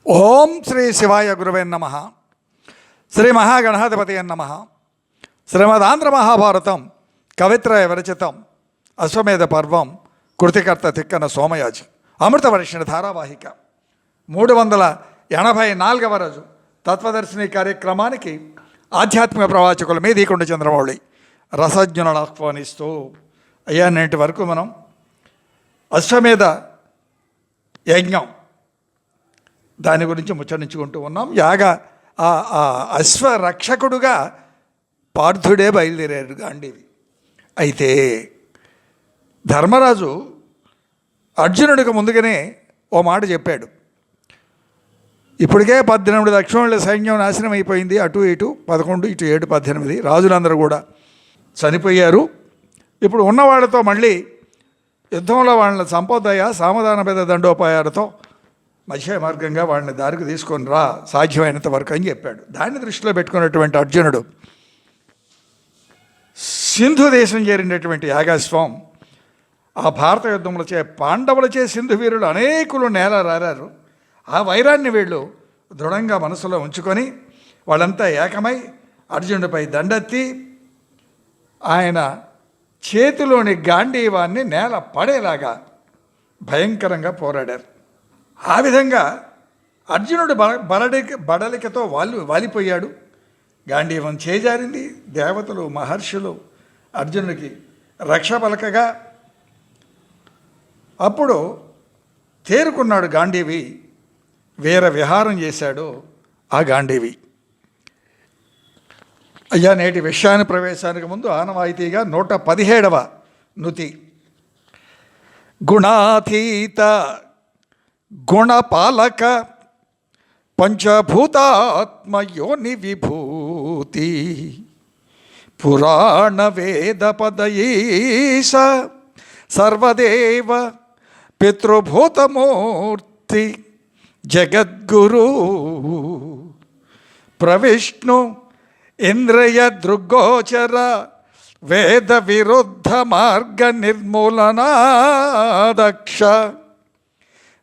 ఓం శ్రీ శివాయ గురువే నమః. శ్రీ మహాగణాధిపతయ నమః. శ్రీమదాంధ్ర మహాభారతం కవిత్రయ విరచితం అశ్వమేధ పర్వం కృతికర్త తిక్కన సోమయాజి అమృతవర్షిణ ధారావాహిక 384వ రోజు తత్వదర్శిని కార్యక్రమానికి ఆధ్యాత్మిక ప్రవాచకుల మీద ఈకొండ చంద్రమౌళి రసజ్ఞులను ఆహ్వానిస్తూ అయ్యా నేటి వరకు మనం అశ్వమేధ యజ్ఞం దాని గురించి ముచ్చరించుకుంటూ ఉన్నాం. అశ్వరక్షకుడుగా పార్థుడే బయలుదేరాడు గాంధీవి. అయితే ధర్మరాజు అర్జునుడికి ముందుగానే ఓ మాట చెప్పాడు. ఇప్పటికే 18 లక్షల సైన్యం నాశనం అయిపోయింది. అటు ఇటు 11, ఇటు 7, 18 రాజులందరూ కూడా చనిపోయారు. ఇప్పుడు ఉన్నవాళ్లతో మళ్ళీ యుద్ధంలో వాళ్ళని సంపోదయ సామధాన భేద దండోపాయాలతో మధ్య మార్గంగా వాళ్ళని దారికి తీసుకొని రా సాధ్యమైనంత వరకు అని చెప్పాడు. దాన్ని దృష్టిలో పెట్టుకున్నటువంటి అర్జునుడు సింధు దేశం చేరినటువంటి యాగాశ్వం ఆ భారత యుద్ధములచే పాండవులచే సింధు వీరులు అనేకులు నేల రారారు. ఆ వైరాన్ని వీళ్ళు దృఢంగా మనసులో ఉంచుకొని వాళ్ళంతా ఏకమై అర్జునుడిపై దండెత్తి ఆయన చేతిలోని గాంధీవాన్ని నేల పడేలాగా భయంకరంగా పోరాడారు. ఆ విధంగా అర్జునుడు బడలికతో వాలిపోయాడు. గాంధీవం చేజారింది. దేవతలు మహర్షులు అర్జునుడికి రక్ష పలకగా అప్పుడు తేరుకున్నాడు గాంధీవి. వీర విహారం చేశాడు ఆ గాంధీవి. అయ్యా నేటి విషయాన్ని ప్రవేశానికి ముందు ఆనవాయితీగా 117వ నుతి. గుణాతీత గుణపాలక పంచభూతాత్మయోని విభూతి పురాణ వేద పదయీశ సర్వదేవ పితృభూతమూర్తి జగద్గురు ప్రవిష్ణు ఇంద్రియ దృగ్గోచర వేద విరుద్ధ మార్గ నిర్మూలనాదక్ష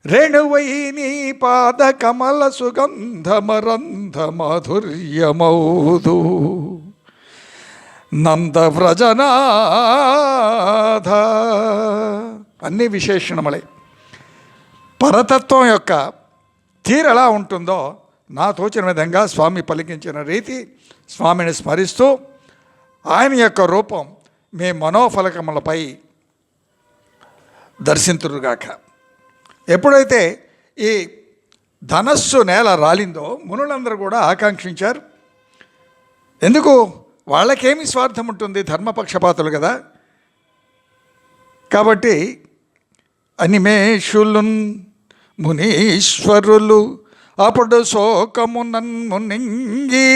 రేణువైని పాద కమల సుగంధమరంధ మాధుర్యమౌదు నందవ్రజనాథ. అన్ని విశేషణములే. పరతత్వం యొక్క తీరు ఎలా ఉంటుందో నా తోచిన విధంగా స్వామి పలికించిన రీతి స్వామిని స్మరిస్తూ ఆయన యొక్క రూపం మీ మనోఫలకములపై దర్శింతురుగాక. ఎప్పుడైతే ఈ ధనస్సు నేల రాలిందో మునులందరూ కూడా ఆకాంక్షించారు. ఎందుకు? వాళ్ళకేమి స్వార్థం ఉంటుంది, ధర్మపక్షపాతులు కదా. కాబట్టి అనిమేషులున్ మునీశ్వరులు అప్పుడు శోకమునన్ మునింగి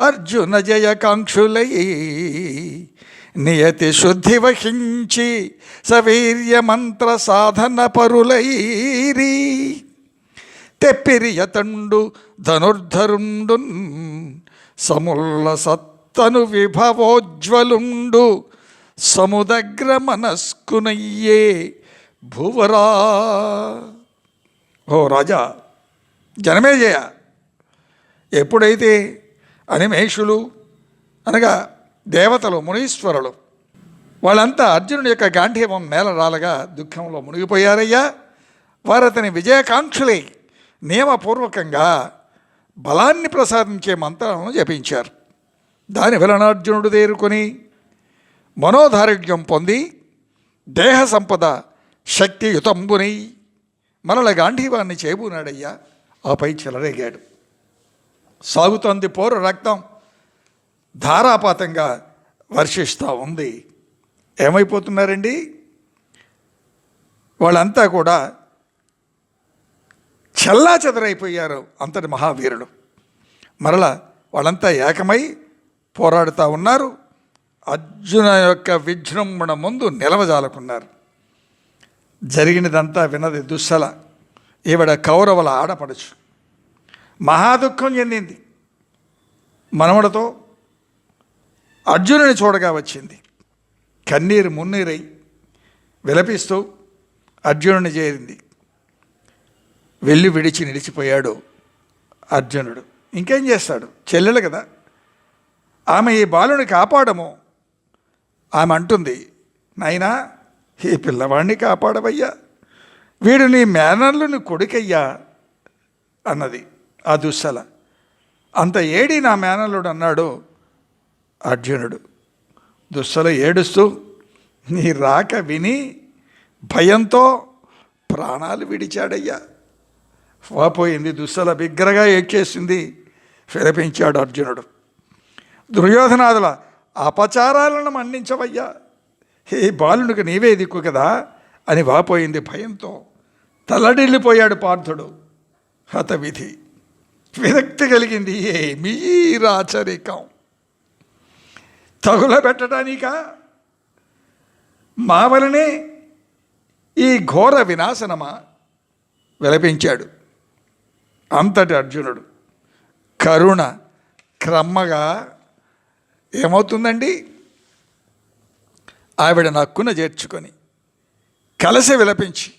అర్జున జయకాంక్షులై నియతి శుద్ధి వహించి సవీర్య మంత్ర సాధన పరులైరి తెప్పిరియతండు ధనుర్ధరుండు సముల్ల సత్తను విభవోజ్వలుండు సముదగ్ర మనస్కునయ్యే భువరా. ఓ రాజా జనమేజయ, ఎప్పుడైతే అనిమేషులు అనగా దేవతలు మునీశ్వరులు వాళ్ళంతా అర్జునుడి యొక్క గాంధీవం నేల రాలగా దుఃఖంలో మునిగిపోయారయ్యా. వారు అతని విజయకాంక్షులై నియమపూర్వకంగా బలాన్ని ప్రసాదించే మంత్రాలను జపించారు. దాని వలన అర్జునుడు తేరుకొని మనోదారుఢ్యం పొంది దేహ సంపద శక్తియుతంబునై మరల గాంధీవాన్ని చేబూనాడయ్యా. ఆపై చెలరేగాడు. సాగుతోంది పోరు. రక్తం ధారాపాతంగా వర్షిస్తూ ఉంది. ఏమైపోతున్నారండి వాళ్ళంతా కూడా? చెల్లా చెదరైపోయారు అంతటి మహావీరుడు. మరల వాళ్ళంతా ఏకమై పోరాడుతూ ఉన్నారు. అర్జున యొక్క విజృంభణ ముందు నిలవజాలకున్నారు. జరిగినదంతా విన్నది దుస్సల. ఈవిడ కౌరవుల ఆడపడచ్చు. మహాదుఖం చెందింది. మనవడతో అర్జునుని చూడగా వచ్చింది. కన్నీరు మున్నీరై విలపిస్తూ అర్జునుని చేరింది. వెళ్ళి విడిచి నిలిచిపోయాడు అర్జునుడు. ఇంకేం చేస్తాడు, చెల్లెలు కదా. ఆమె ఈ బాలుని కాపాడము. ఆమె అంటుంది, నాయనా ఈ పిల్లవాడిని కాపాడవయ్యా, వీడు నీ మేనల్లుని కొడుకయ్యా అన్నది ఆ దుస్సల. అంత ఏడి నా మేనల్లుడు అన్నాడు అర్జునుడు. దుస్సల ఏడుస్తూ నీ రాక విని భయంతో ప్రాణాలు విడిచాడయ్యా. వాపోయింది దుస్సల, బిగ్గరగా ఏడ్చేసింది. విలపించాడు అర్జునుడు. దుర్యోధనాదుల అపచారాలను మన్నించవయ్యా, ఈ బాలునికి నీవే దిక్కు కదా అని వాపోయింది భయంతో. తల్లడిల్లిపోయాడు పార్థుడు. హతవిధి, విరక్తి కలిగింది. ఏమీ రాచరికం, తగులబెట్టడానికా? మా వలనే ఈ ఘోర వినాశనమా? విలపించాడు అంతటి అర్జునుడు. కరుణ క్రమ్మగా ఏమవుతుందండి, ఆవిడ నక్కున చేర్చుకొని కలసి విలపించి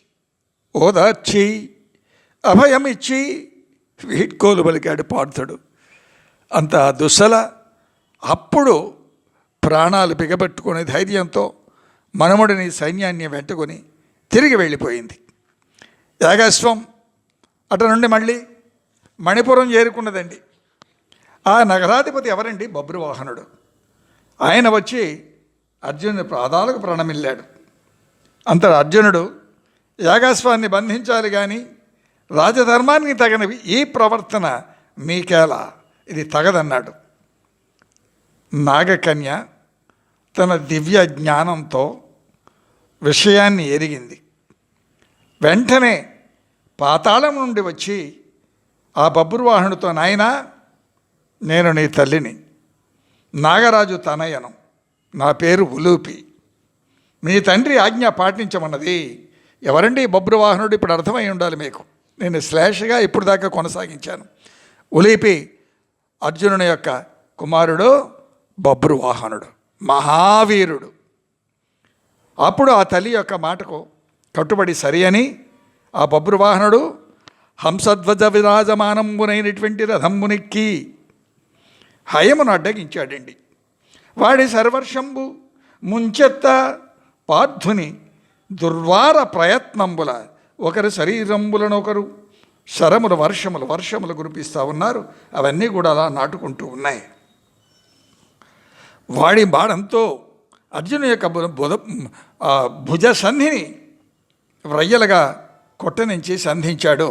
ఓదార్చి అభయమిచ్చి వీడ్కోలు పలికాడు పార్థుడు. అంత దుస్సల అప్పుడు ప్రాణాలు బిగబెట్టుకునే ధైర్యంతో మనముడిని సైన్యాన్ని వెంటకొని తిరిగి వెళ్ళిపోయింది. యాగాశ్వం అటు నుండి మళ్ళీ మణిపురం చేరుకున్నదండి. ఆ నగరాధిపతి ఎవరండి? బభ్రువాహనుడు. ఆయన వచ్చి అర్జునుని పాదాలకు ప్రణమిల్లాడు. అంతటి అర్జునుడు యాగాశ్వాన్ని బంధించాలి కానీ రాజధర్మానికి తగినవి ఈ ప్రవర్తన మీకేలా, ఇది తగదన్నాడు. నాగకన్య తన దివ్య జ్ఞానంతో విషయాన్ని ఎరిగింది. వెంటనే పాతాళం నుండి వచ్చి ఆ బభ్రువాహనుడితో, నాయనా నేను నీ తల్లిని, నాగరాజు తనయను, నా పేరు ఉలూపి, మీ తండ్రి ఆజ్ఞ పాటించమన్నది. ఎవరండి బభ్రువాహనుడు? ఇప్పుడు అర్థమై ఉండాలి మీకు. నేను శ్లేషగా ఇప్పుడు దాకా కొనసాగించాను. ఉలూపి అర్జునుని యొక్క కుమారుడు, బభ్రువాహనుడు, మహావీరుడు. అప్పుడు ఆ తల్లి యొక్క మాటకు కట్టుబడి సరి అని ఆ బభ్రువాహనుడు హంసధ్వజ విరాజమానంబునైనటువంటి రథంబునెక్కి హయమును అడ్డగించాడండి. వాడి సర్వర్షంబు ముంచెత్త పార్థుని దుర్వార ప్రయత్నంబుల ఒకరు శరీరంబులనొకరు శరములు వర్షములు కురిపిస్తూ ఉన్నారు. అవన్నీ కూడా అలా నాటుకుంటూ ఉన్నాయి. వాడి బాణంతో అర్జును యొక్క భుజ సంధిని వ్రయ్యలుగా కొట్టనించి సంధించాడు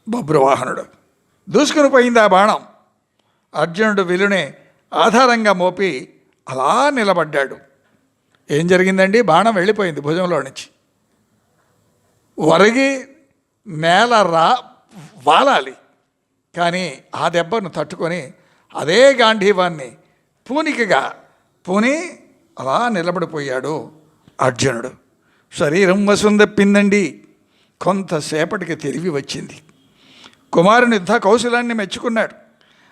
బభ్రువాహనుడు. దూసుకుని పోయింది ఆ బాణం. అర్జునుడు విలునే ఆధారంగా మోపి అలా నిలబడ్డాడు. ఏం జరిగిందండి? బాణం వెళ్ళిపోయింది భుజంలో నుంచి. వరిగి నేల వాలాలి, కానీ ఆ దెబ్బను తట్టుకొని అదే గాంధీవాన్ని పూనికగా పూని అలా నిలబడిపోయాడు అర్జునుడు. శరీరం వశం తప్పిందండి. కొంతసేపటికి తెలివి వచ్చింది. కుమారుని యుద్ధ కౌశలాన్ని మెచ్చుకున్నాడు.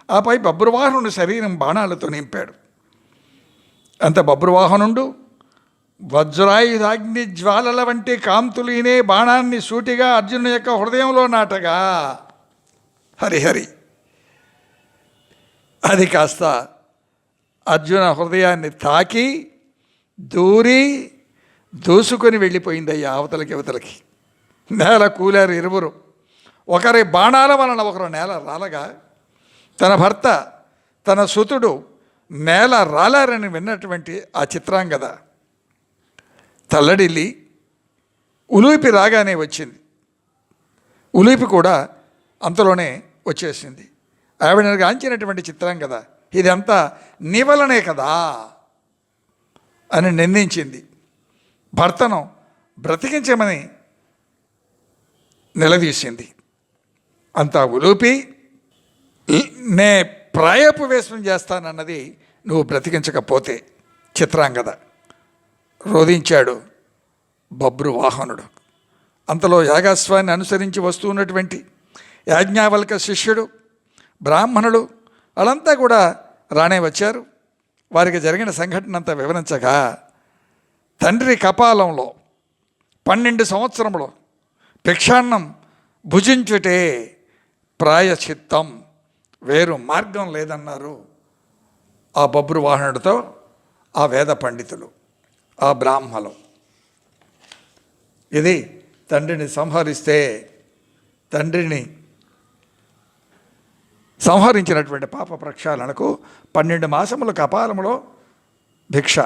ఆపై బభ్రువాహనుడు శరీరం బాణాలతో నింపాడు. అంత బభ్రువాహనుడు వజ్రాయుధాగ్ని జ్వాలల వంటి కాంతులీనే బాణాన్ని సూటిగా అర్జునుని యొక్క హృదయంలో నాటగా హరిహరి అది కాస్త అర్జున హృదయాన్ని తాకి దూసుకొని వెళ్ళిపోయిందయ్యా అవతలకి యువతలకి. నేల కూలారు ఇరువురు. ఒకరి బాణాల వలన ఒకరు నేల రాలగా తన భర్త తన సుతుడు నేల రాలారని విన్నటువంటి ఆ చిత్రాంగద తల్లడిల్లి ఉలూపి రాగానే వచ్చింది. ఉలూపి కూడా అంతలోనే వచ్చేసింది. ఆవిడను గాంచినటువంటి చిత్రాంగద ఇదంతా నీ వలనే కదా అని నిందించింది. భర్తను బ్రతికించమని నిలదీసింది. అంతా ఉలూపి నే ప్రాయోపవేశం చేస్తానన్నది నువ్వు బ్రతికించకపోతే చిత్రాంగద. రోధించాడు బభ్రువాహనుడు. అంతలో యాగాశ్వాన్ని అనుసరించి వస్తున్నటువంటి యాజ్ఞావల్క శిష్యుడు, బ్రాహ్మణులు వాళ్ళంతా కూడా రానే వచ్చారు. వారికి జరిగిన సంఘటన అంతా వివరించగా తండ్రి కపాలంలో 12 సంవత్సరంలో భిక్షాన్నం భుజించుటే ప్రాయచిత్తం, వేరు మార్గం లేదన్నారు ఆ బభ్రువాహనుడితో ఆ వేద పండితులు, ఆ బ్రాహ్మలు. ఇది తండ్రిని సంహరించినటువంటి పాప ప్రక్షాళనకు 12 మాసముల కపాలములో భిక్ష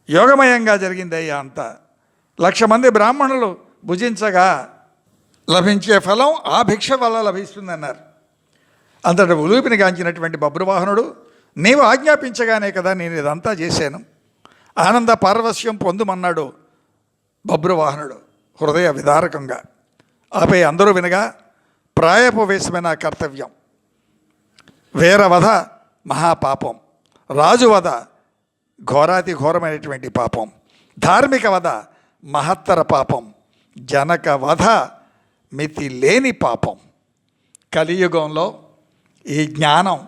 యోగమయంగా జరిగిందయ్యా అంతా. 1,00,000 మంది బ్రాహ్మణులు భుజించగా లభించే ఫలం ఆ భిక్ష వల్ల లభిస్తుందన్నారు. అంతటి ఉలూపిని గాంచినటువంటి బభ్రువాహనుడు, నీవు ఆజ్ఞాపించగానే కదా నేను ఇదంతా చేశాను, ఆనంద పారవస్యం పొందుమన్నాడు బభ్రువాహనుడు హృదయ విదారకంగా. ఆపై అందరూ వినగా, ప్రాయోపవేశమైన కర్తవ్యం, వీరవధ మహాపాపం, రాజువధ ఘోరాతి ఘోరమైనటువంటి పాపం, ధార్మిక వధ మహత్తర పాపం, జనక వధ మితి లేని పాపం. కలియుగంలో ఈ జ్ఞానం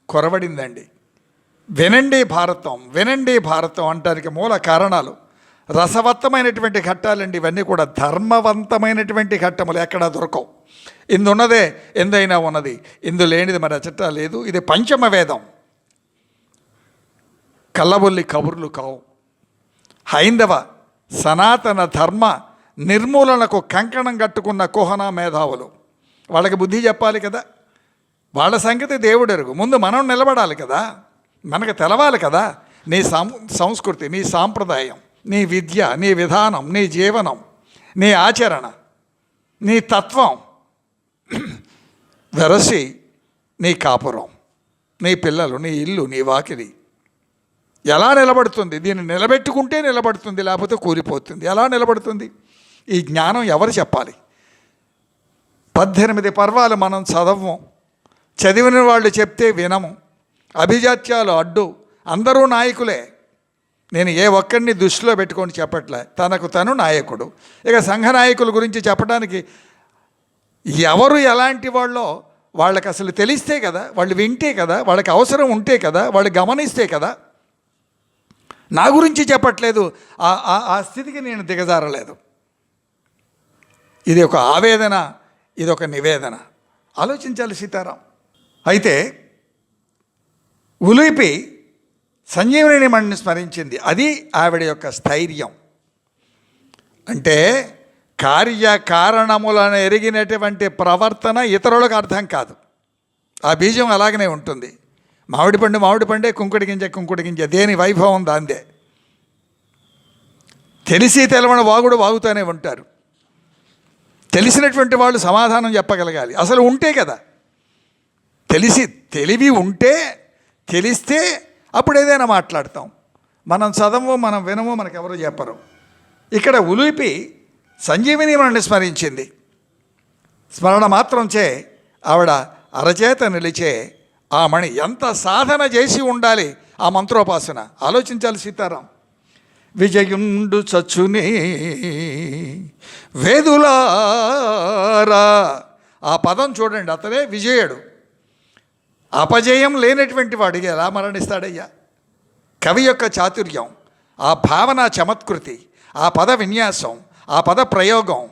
కొరవడిందండి. వినండి భారతం అంటానికి మూల కారణాలు రసవత్తమైనటువంటి ఘట్టాలండి. ఇవన్నీ కూడా ధర్మవంతమైనటువంటి ఘట్టములు, ఎక్కడా దొరకవు. ఇందున్నదే ఎందైనా ఉన్నది, ఇందు లేనిది మరి అచట లేదు. ఇది పంచమ వేదం, కల్లబొల్లి కబుర్లు కావు. హైందవ సనాతన ధర్మ నిర్మూలనకు కంకణం కట్టుకున్న కుహనా మేధావులు. వాళ్ళకి బుద్ధి చెప్పాలి కదా, వాళ్ళ సంగతి దేవుడెరుగు. ముందు మనం నిలబడాలి కదా, మనకు తెలవాలి కదా. నీ సంస్కృతి, నీ సాంప్రదాయం, నీ విద్య, నీ విధానం, నీ జీవనం, నీ ఆచరణ, నీ తత్వం వెరసి నీ కాపురం, నీ పిల్లలు, నీ ఇల్లు, నీ వాకిలి ఎలా నిలబడుతుంది? దీన్ని నిలబెట్టుకుంటే నిలబడుతుంది, లేకపోతే కూలిపోతుంది. ఎలా నిలబడుతుంది? ఈ జ్ఞానం ఎవరు చెప్పాలి? 18 పర్వాలు మనం చదవము, చదివిన వాళ్ళు చెప్తే వినము, అభిజాత్యాలు అడ్డు, అందరూ నాయకులే. నేను ఏ ఒక్కడిని దృష్టిలో పెట్టుకొని చెప్పట్లే, తనకు తను నాయకుడు. ఇక సంఘ నాయకుల గురించి చెప్పడానికి ఎవరు ఎలాంటి వాళ్ళో వాళ్ళకి అసలు తెలిస్తే కదా, వాళ్ళు వింటే కదా, వాళ్ళకి అవసరం ఉంటే కదా, వాళ్ళు గమనిస్తే కదా. నా గురించి చెప్పట్లేదు, ఆ స్థితికి నేను దిగజారలేదు. ఇది ఒక ఆవేదన, ఇది ఒక నివేదన. ఆలోచించాలి సీతారాం. అయితే ఉలూపి సంజీవని మణిని స్మరించింది, అది ఆవిడ యొక్క స్థైర్యం. అంటే కార్యకారణములను ఎరిగినటువంటి ప్రవర్తన ఇతరులకు అర్థం కాదు. ఆ బీజం అలాగనే ఉంటుంది. మామిడి పండే, కుంకుడి గింజ, దేని వైభవం దాందే. తెలిసి తెలవని వాగుడు వాగుతూనే ఉంటారు. తెలిసినటువంటి వాళ్ళు సమాధానం చెప్పగలగాలి. అసలు ఉంటే కదా, తెలివి ఉంటే, తెలిస్తే అప్పుడు ఏదైనా మాట్లాడతాం. మనం చదవము, మనం వినము, మనకెవరు చెప్పరు. ఇక్కడ ఉలూపి సంజీవిని మణిని స్మరించింది. స్మరణ మాత్రంచే ఆవిడ అరచేత నిలిచే ఆ మణి ఎంత సాధన చేసి ఉండాలి ఆ మంత్రోపాసన. ఆలోచించాలి సీతారాం. విజయుండు చచ్చునే వేదులారా, ఆ పదం చూడండి, అతనే విజయుడు. అపజయం లేనటువంటి వాడికి ఎలా మరణిస్తాడయ్యా? కవి యొక్క చాతుర్యం, ఆ భావన చమత్కృతి, ఆ పద విన్యాసం, ఆ పద ప్రయోగం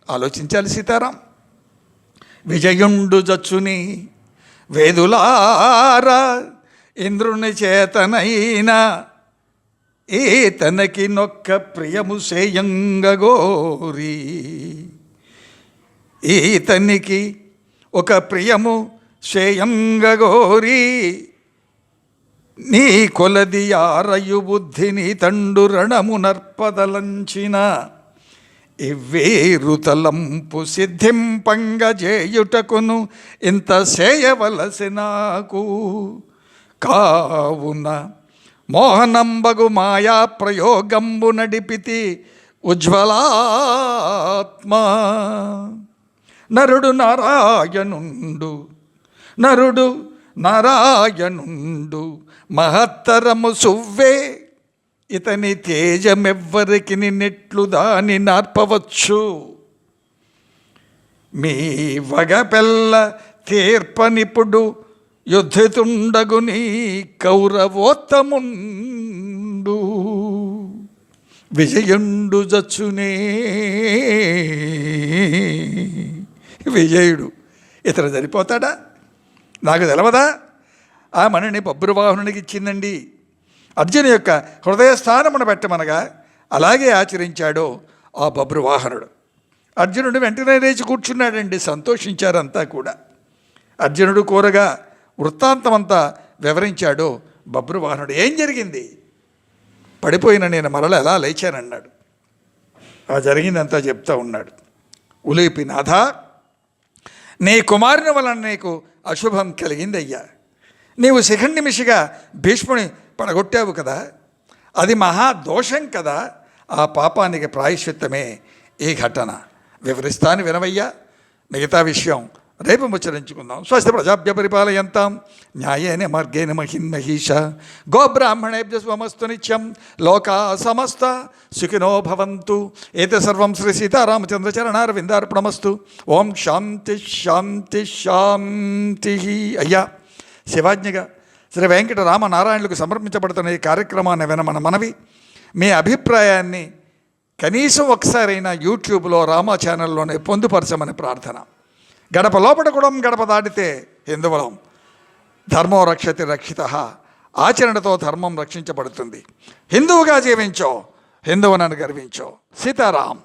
ఆలోచించాలి సీతారాం. విజయుండు జచ్చుని వేదులారా, ఇంద్రుని చేతనైనా తనకి నొక్క ప్రియము సేయంగగోరి, ఈతనికి ఒక ప్రియము శ్రేయంగగోరి, నీ కొలది ఆరయు బుద్ధిని తండు రణము నర్పదలంచిన, ఇవ్వేరు తలంపు సిద్ధింపంగ చేయుటకును ఇంత చేయవలసి నాకు, కావున మోహనంబగు మాయా ప్రయోగంబు నడిపితి ఉజ్వలాత్మ. నరుడు నారాయణుండు మహత్తరము సువ్వే, ఇతని తేజమెవ్వరికి నెట్లు దాని నార్పవచ్చు. మీ వగపెల్ల తీర్పనిపుడు యుద్ధితుండగు నీ కౌరవోత్తముండు. విజయుండు జచ్చునే. విజయుడు ఇతను సరిపోతాడా? నాకు తెలవదా? ఆ మణిని బభ్రువాహనునికి ఇచ్చిందండి. అర్జును యొక్క హృదయస్థానమును పెట్టమనగా అలాగే ఆచరించాడో ఆ బభ్రువాహనుడు. అర్జునుడు వెంటనే లేచి కూర్చున్నాడండి. సంతోషించారంతా కూడా. అర్జునుడు కోరగా వృత్తాంతమంతా వివరించాడో బభ్రువాహనుడు. ఏం జరిగింది? పడిపోయిన నేను మరల ఎలా లేచానన్నాడు. ఆ జరిగిందంతా చెప్తా ఉన్నాడు. ఉలేపి నాథ, నీ కుమారుని వలన నీకు అశుభం కలిగిందయ్యా. నీవు శిఖండిమిషిగా భీష్ముని పడగొట్టావు కదా, అది మహాదోషం కదా. ఆ పాపానికి ప్రాయశ్చిత్తమే ఈ ఘటన. వివరిస్తాను వినవయ్యా. మిగతా విషయం రేపు ముచ్చరించుకుందాం. స్వస్తి ప్రజాభ్య పరిపాలయంతాం న్యాయేన మార్గేణ మహిన్మహీష. గోబ్రాహ్మణేభ్య స్వమస్తు నిత్యం. లోకా సమస్త సుఖినో భవంతు. ఏతసర్వం శ్రీ సీతారామచంద్రచరణారవిందార్పణమస్తు. ఓం శాంతి శాంతి శాంతి. అయ్యా, శివాజ్ఞగా శ్రీ వెంకటరామనారాయణులకు సమర్పించబడుతున్న ఈ కార్యక్రమాన్ని వినమన మనవి. మీ అభిప్రాయాన్ని కనీసం ఒకసారైనా యూట్యూబ్లో రామా ఛానల్లోనే పొందుపరచమని ప్రార్థన. గడప లోపల కుడం, గడప దాటితే హిందువులం. ధర్మో రక్షతి రక్షిత. ఆచరణతో ధర్మం రక్షించబడుతుంది. హిందువుగా జీవించో, హిందువునని గర్వించో. సీతారాం.